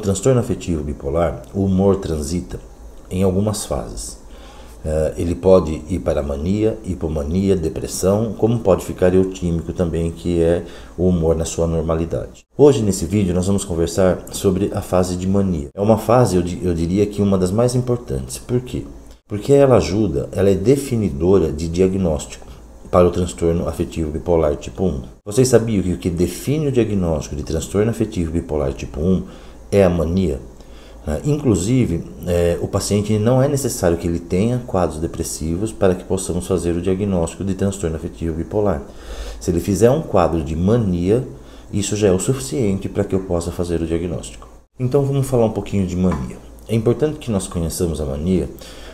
transtorno afetivo bipolar, o humor transita em algumas fases. Ele pode ir para a mania, hipomania, depressão, como pode ficar eutímico também, que é o humor na sua normalidade. Hoje nesse vídeo nós vamos conversar sobre a fase de mania. É uma fase, eu diria que uma das mais importantes. Por quê? Porque ela é definidora de diagnóstico para o transtorno afetivo bipolar tipo 1. Vocês sabiam que o que define o diagnóstico de transtorno afetivo bipolar tipo 1 é a mania? Inclusive, o paciente não é necessário que ele tenha quadros depressivos para que possamos fazer o diagnóstico de transtorno afetivo bipolar. Se ele fizer um quadro de mania, isso já é o suficiente para que eu possa fazer o diagnóstico. Então vamos falar um pouquinho de mania. É importante que nós conheçamos a mania,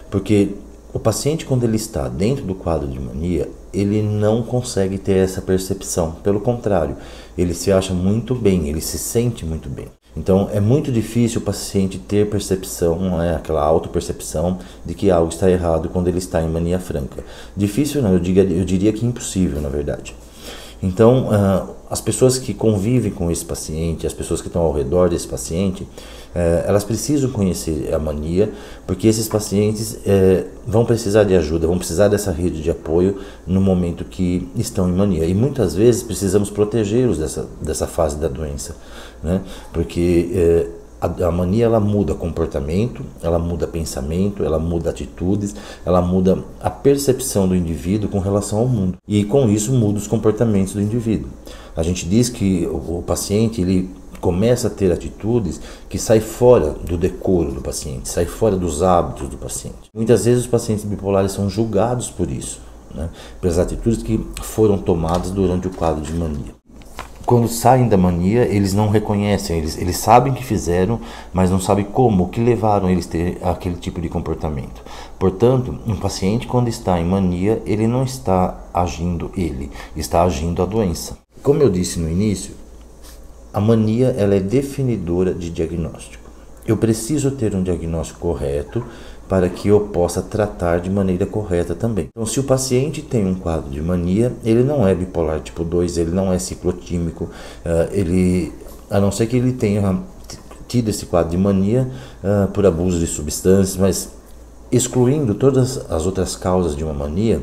porque o paciente, quando ele está dentro do quadro de mania, ele não consegue ter essa percepção. Pelo contrário, ele se acha muito bem, ele se sente muito bem. Então é muito difícil o paciente ter percepção, aquela autopercepção de que algo está errado quando ele está em mania franca. Difícil não, eu diria que impossível, na verdade. Então as pessoas que convivem com esse paciente, as pessoas que estão ao redor desse paciente, elas precisam conhecer a mania, porque esses pacientes vão precisar de ajuda, vão precisar dessa rede de apoio no momento que estão em mania. E muitas vezes precisamos protegê-los dessa fase da doença, né? Porque a mania, ela muda comportamento, ela muda pensamento, ela muda atitudes, ela muda a percepção do indivíduo com relação ao mundo. E com isso muda os comportamentos do indivíduo. A gente diz que o paciente, ele começa a ter atitudes que saem fora do decoro do paciente, saem fora dos hábitos do paciente. Muitas vezes os pacientes bipolares são julgados por isso, né? Pelas atitudes que foram tomadas durante o quadro de mania. Quando saem da mania, eles não reconhecem, eles sabem que fizeram, mas não sabem como, o que levaram eles a ter aquele tipo de comportamento. Portanto, um paciente, quando está em mania, ele não está agindo ele, está agindo a doença. Como eu disse no início, a mania, ela é definidora de diagnóstico. Eu preciso ter um diagnóstico correto para que eu possa tratar de maneira correta também. Então, se o paciente tem um quadro de mania, ele não é bipolar tipo 2, ele não é ciclotímico, a não ser que ele tenha tido esse quadro de mania por abuso de substâncias, mas excluindo todas as outras causas de uma mania,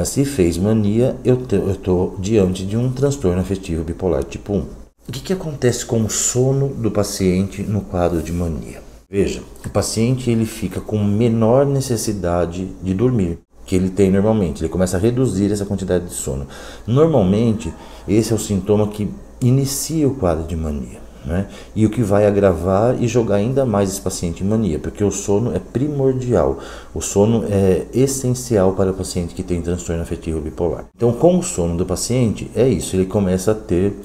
se fez mania, eu estou diante de um transtorno afetivo bipolar tipo 1. O que acontece com o sono do paciente no quadro de mania? Veja, o paciente, ele fica com menor necessidade de dormir que ele tem normalmente. Ele começa a reduzir essa quantidade de sono. Normalmente, esse é o sintoma que inicia o quadro de mania, né? E o que vai agravar e jogar ainda mais esse paciente em mania, porque o sono é primordial. O sono é essencial para o paciente que tem transtorno afetivo bipolar. Então, com o sono do paciente, é isso. Ele começa a ter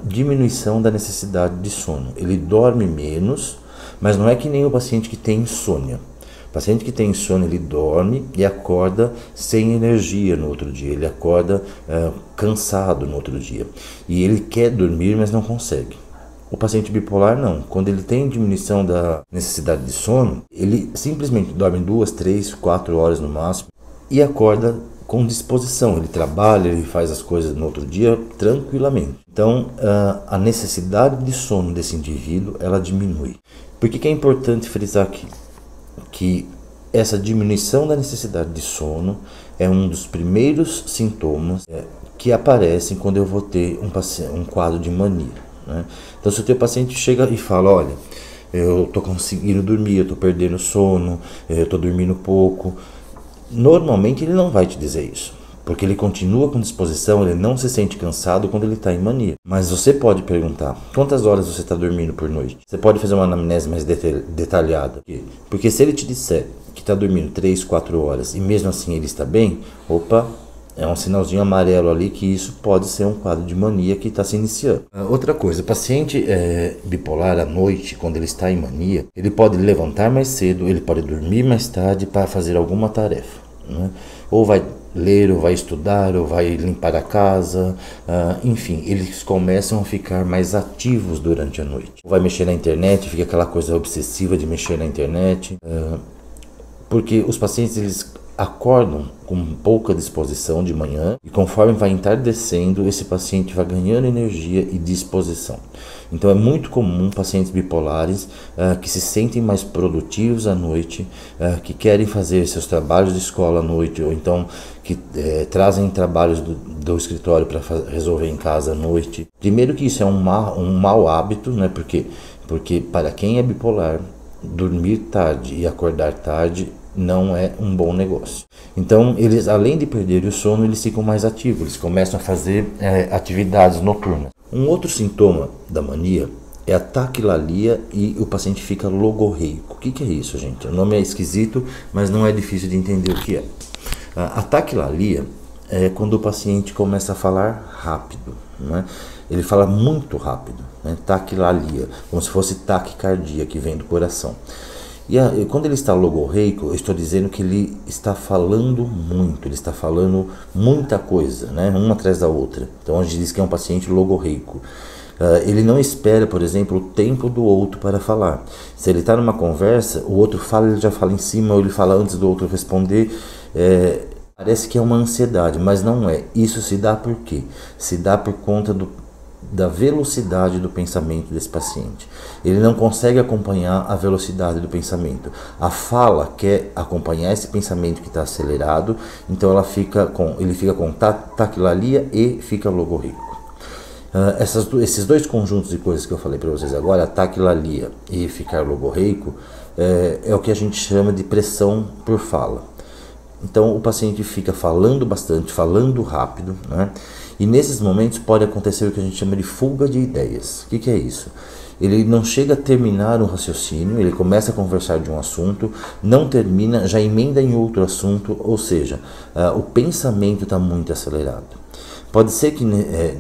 diminuição da necessidade de sono. Ele dorme menos, mas não é que nem o paciente que tem insônia. O paciente que tem insônia, ele dorme e acorda sem energia no outro dia. Ele acorda cansado no outro dia. E ele quer dormir, mas não consegue. O paciente bipolar não. Quando ele tem diminuição da necessidade de sono, ele simplesmente dorme 2, 3, 4 horas no máximo e acorda com disposição. Ele trabalha, ele faz as coisas no outro dia tranquilamente. Então, a necessidade de sono desse indivíduo, ela diminui. Por que é importante frisar aqui? Que essa diminuição da necessidade de sono é um dos primeiros sintomas que aparecem quando eu vou ter um quadro de mania, né? Então, se o teu paciente chega e fala, olha, eu estou conseguindo dormir, eu estou perdendo sono, eu estou dormindo pouco, normalmente ele não vai te dizer isso, porque ele continua com disposição, ele não se sente cansado quando ele está em mania. Mas você pode perguntar, quantas horas você está dormindo por noite? Você pode fazer uma anamnese mais detalhada. Porque se ele te disser que está dormindo 3, 4 horas e mesmo assim ele está bem, opa, é um sinalzinho amarelo ali que isso pode ser um quadro de mania que está se iniciando. Outra coisa, o paciente bipolar à noite, quando ele está em mania, ele pode levantar mais cedo, ele pode dormir mais tarde para fazer alguma tarefa, né? Ou vai ler, ou vai estudar, ou vai limpar a casa, enfim, eles começam a ficar mais ativos durante a noite. Ou vai mexer na internet, fica aquela coisa obsessiva de mexer na internet, porque os pacientes, eles acordam com pouca disposição de manhã e conforme vai entardecendo, esse paciente vai ganhando energia e disposição. Então é muito comum pacientes bipolares que se sentem mais produtivos à noite, que querem fazer seus trabalhos de escola à noite, ou então que trazem trabalhos do escritório para resolver em casa à noite. Primeiro que isso é um mau hábito, né? Porque para quem é bipolar, dormir tarde e acordar tarde não é um bom negócio. Então, eles, além de perder o sono, eles ficam mais ativos, eles começam a fazer atividades noturnas. Um outro sintoma da mania é a taquilalia e o paciente fica logorreico. O que é isso, gente? O nome é esquisito, mas não é difícil de entender o que é. A taquilalia é quando o paciente começa a falar rápido, né? Ele fala muito rápido, né? Taquilalia, como se fosse taquicardia, que vem do coração. E quando ele está logorreico, eu estou dizendo que ele está falando muito, ele está falando muita coisa, né? Uma atrás da outra. Então a gente diz que é um paciente logorreico. Ele não espera, por exemplo, o tempo do outro para falar. Se ele está numa conversa, o outro fala, ele já fala em cima, ou ele fala antes do outro responder. Parece que é uma ansiedade, mas não é. Isso se dá por quê? Se dá por conta da velocidade do pensamento desse paciente. Ele não consegue acompanhar a velocidade do pensamento. A fala quer acompanhar esse pensamento que está acelerado, então ele fica com taquilalia e fica logorreico. Esses dois conjuntos de coisas que eu falei para vocês agora, a taquilalia e ficar logorreico, é o que a gente chama de pressão por fala. Então o paciente fica falando bastante, falando rápido, né? E nesses momentos pode acontecer o que a gente chama de fuga de ideias. O que é isso? Ele não chega a terminar um raciocínio, ele começa a conversar de um assunto, não termina, já emenda em outro assunto, ou seja, o pensamento está muito acelerado. Pode ser que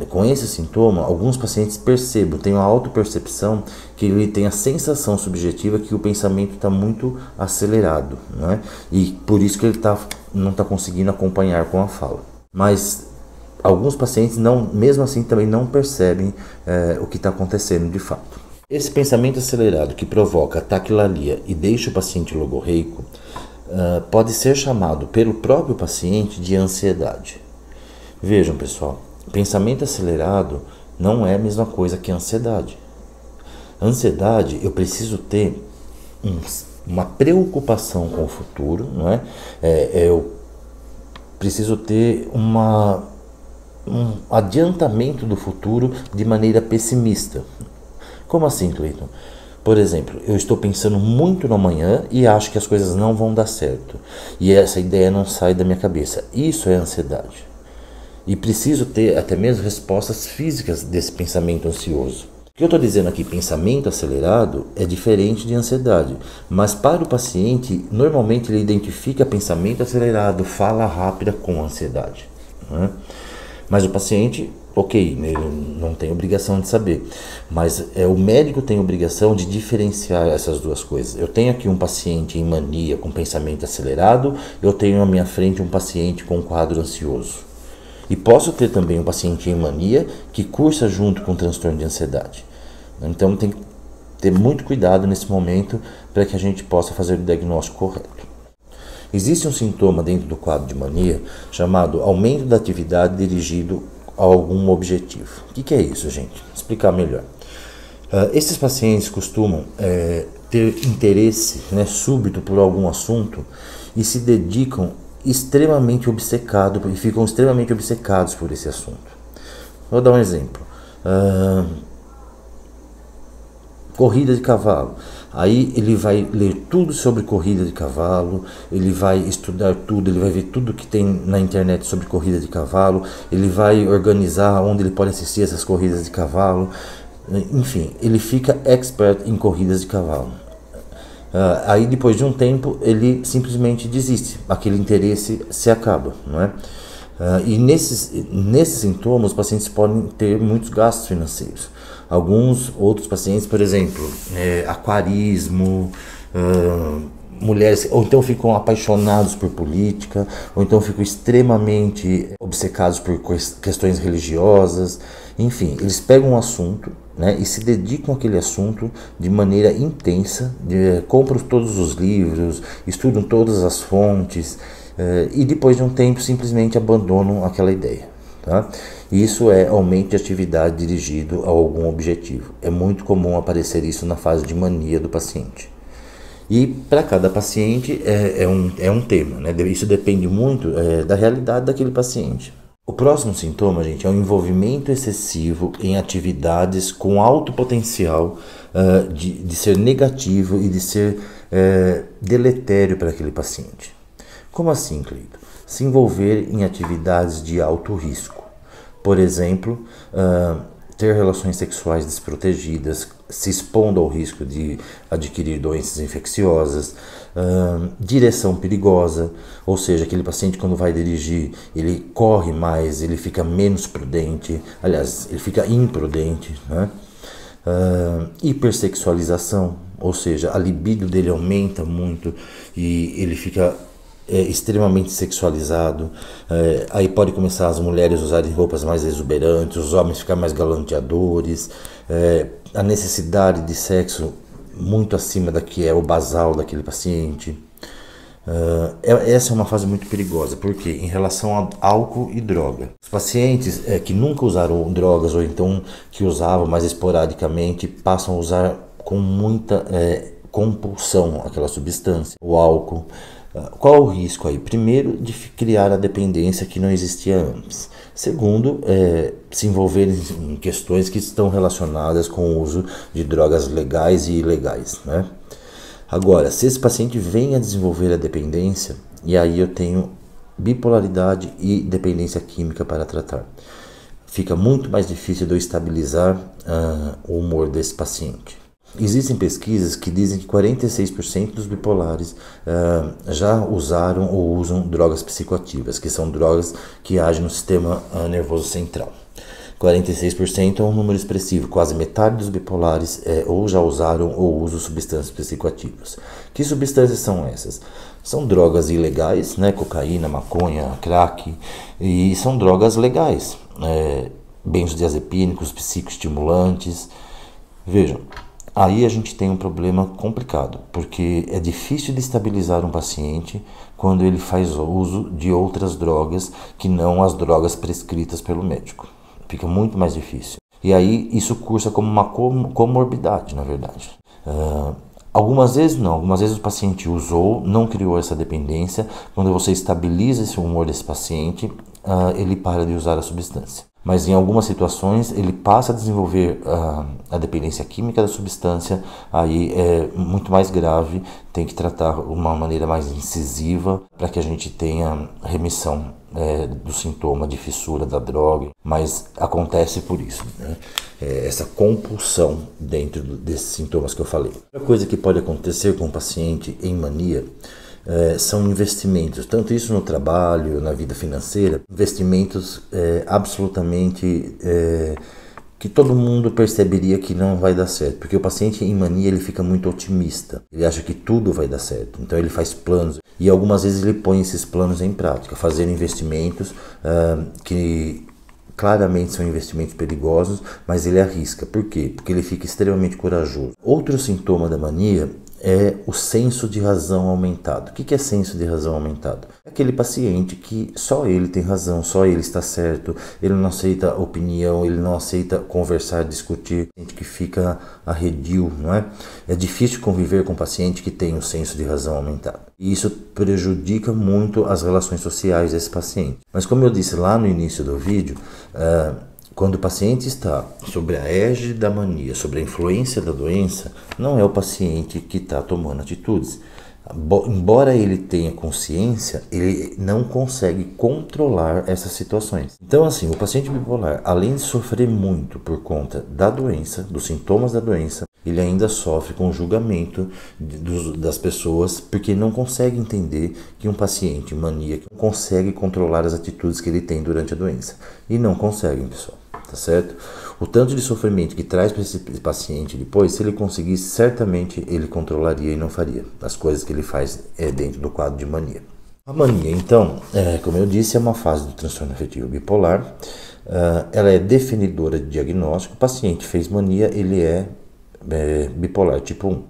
com esse sintoma, alguns pacientes percebam, tenham a autopercepção, que ele tem a sensação subjetiva que o pensamento está muito acelerado, né? E por isso que ele não está conseguindo acompanhar com a fala. Mas alguns pacientes, mesmo assim, também não percebem o que está acontecendo de fato. Esse pensamento acelerado que provoca taquilalia e deixa o paciente logorreico pode ser chamado pelo próprio paciente de ansiedade. Vejam, pessoal, pensamento acelerado não é a mesma coisa que ansiedade. Ansiedade, eu preciso ter uma preocupação com o futuro, não é? Eu preciso ter um adiantamento do futuro de maneira pessimista. Como assim, Cleiton? Por exemplo, eu estou pensando muito no amanhã e acho que as coisas não vão dar certo. E essa ideia não sai da minha cabeça. Isso é ansiedade. E preciso ter até mesmo respostas físicas desse pensamento ansioso. O que eu estou dizendo aqui, pensamento acelerado, é diferente de ansiedade. Mas para o paciente, normalmente ele identifica pensamento acelerado, fala rápida com ansiedade, né? Mas o paciente, ok, ele não tem obrigação de saber. Mas o médico tem obrigação de diferenciar essas duas coisas. Eu tenho aqui um paciente em mania com pensamento acelerado, eu tenho à minha frente um paciente com quadro ansioso. E posso ter também um paciente em mania que cursa junto com transtorno de ansiedade. Então tem que ter muito cuidado nesse momento para que a gente possa fazer o diagnóstico correto. Existe um sintoma dentro do quadro de mania chamado aumento da atividade dirigido a algum objetivo. O que é isso, gente? Vou explicar melhor. Esses pacientes costumam ter interesse, né, súbito por algum assunto e se dedicam extremamente obcecados e ficam extremamente obcecados por esse assunto. Vou dar um exemplo. Corrida de cavalo. Aí ele vai ler tudo sobre corrida de cavalo, ele vai estudar tudo, ele vai ver tudo que tem na internet sobre corrida de cavalo, ele vai organizar onde ele pode assistir essas corridas de cavalo. Enfim, ele fica expert em corridas de cavalo. Aí depois de um tempo ele simplesmente desiste, aquele interesse se acaba, não é? E nesses sintomas os pacientes podem ter muitos gastos financeiros. Alguns outros pacientes, por exemplo, aquarismo, mulheres, ou então ficam apaixonados por política, ou então ficam extremamente obcecados por questões religiosas. Enfim, eles pegam um assunto, né, e se dedicam àquele assunto de maneira intensa, compram todos os livros, estudam todas as fontes, e depois de um tempo simplesmente abandonam aquela ideia. Tá? Isso é aumento de atividade dirigido a algum objetivo. É muito comum aparecer isso na fase de mania do paciente. E para cada paciente é um tema, né? Isso depende muito da realidade daquele paciente. O próximo sintoma, gente, é o envolvimento excessivo em atividades com alto potencial de ser negativo e de ser deletério para aquele paciente. Como assim, Cleito? Se envolver em atividades de alto risco. Por exemplo, ter relações sexuais desprotegidas, se expondo ao risco de adquirir doenças infecciosas, direção perigosa, ou seja, aquele paciente quando vai dirigir, ele corre mais, ele fica menos prudente, aliás, ele fica imprudente, né? Hipersexualização, ou seja, a libido dele aumenta muito e ele fica extremamente sexualizado. Aí pode começar as mulheres usarem roupas mais exuberantes, os homens ficarem mais galanteadores, a necessidade de sexo muito acima da que é o basal daquele paciente. Essa é uma fase muito perigosa, porque em relação a álcool e droga, os pacientes que nunca usaram drogas ou então que usavam mais esporadicamente passam a usar com muita compulsão aquela substância, o álcool. Qual o risco aí? Primeiro, de criar a dependência que não existia antes. Segundo, se envolver em questões que estão relacionadas com o uso de drogas legais e ilegais, né? Agora, se esse paciente vem a desenvolver a dependência, e aí eu tenho bipolaridade e dependência química para tratar, fica muito mais difícil de eu estabilizar o humor desse paciente. Existem pesquisas que dizem que 46% dos bipolares já usaram ou usam drogas psicoativas, que são drogas que agem no sistema nervoso central. 46% é um número expressivo, quase metade dos bipolares ou já usaram ou usam substâncias psicoativas. Que substâncias são essas? São drogas ilegais, né? Cocaína, maconha, crack, e são drogas legais, benzodiazepínicos, psicoestimulantes. Vejam, aí a gente tem um problema complicado, porque é difícil de estabilizar um paciente quando ele faz uso de outras drogas que não as drogas prescritas pelo médico. Fica muito mais difícil. E aí isso cursa como uma comorbidade, na verdade. Algumas vezes não, algumas vezes o paciente usou, não criou essa dependência. Quando você estabiliza esse humor desse paciente, ele para de usar a substância. Mas em algumas situações ele passa a desenvolver a dependência química da substância, aí é muito mais grave, tem que tratar de uma maneira mais incisiva para que a gente tenha remissão do sintoma de fissura da droga, mas acontece por isso, né? Essa compulsão dentro desses sintomas que eu falei. Outra coisa que pode acontecer com o paciente em mania são investimentos, tanto isso no trabalho, na vida financeira, investimentos absolutamente que todo mundo perceberia que não vai dar certo, porque o paciente em mania ele fica muito otimista, ele acha que tudo vai dar certo, então ele faz planos e algumas vezes ele põe esses planos em prática, fazendo investimentos que claramente são investimentos perigosos, mas ele arrisca. Por quê? Porque ele fica extremamente corajoso. Outro sintoma da mania é o senso de razão aumentado. O que é senso de razão aumentado? É aquele paciente que só ele tem razão, só ele está certo, ele não aceita opinião, ele não aceita conversar, discutir, que fica arredio, não é? É difícil conviver com um paciente que tem o senso de razão aumentado. E isso prejudica muito as relações sociais desse paciente. Mas como eu disse lá no início do vídeo, quando o paciente está sobre a égide da mania, sobre a influência da doença, não é o paciente que está tomando atitudes. Embora ele tenha consciência, ele não consegue controlar essas situações. Então, assim, o paciente bipolar, além de sofrer muito por conta da doença, dos sintomas da doença, ele ainda sofre com o julgamento das pessoas, porque não consegue entender que um paciente maníaco não consegue controlar as atitudes que ele tem durante a doença. E não conseguem, pessoal. Tá certo? O tanto de sofrimento que traz para esse paciente depois, se ele conseguisse, certamente ele controlaria e não faria as coisas que ele faz dentro do quadro de mania. A mania, então, como eu disse, é uma fase do transtorno afetivo bipolar. Ela é definidora de diagnóstico. O paciente fez mania, ele é bipolar tipo 1.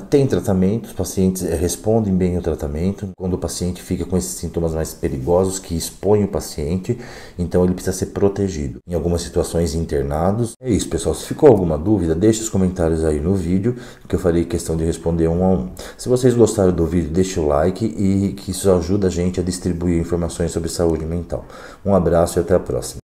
Tem tratamento, os pacientes respondem bem ao tratamento. Quando o paciente fica com esses sintomas mais perigosos que expõem o paciente, então ele precisa ser protegido. Em algumas situações, internados. É isso, pessoal. Se ficou alguma dúvida, deixe os comentários aí no vídeo, que eu farei questão de responder um a um. Se vocês gostaram do vídeo, deixe o like e que isso ajuda a gente a distribuir informações sobre saúde mental. Um abraço e até a próxima.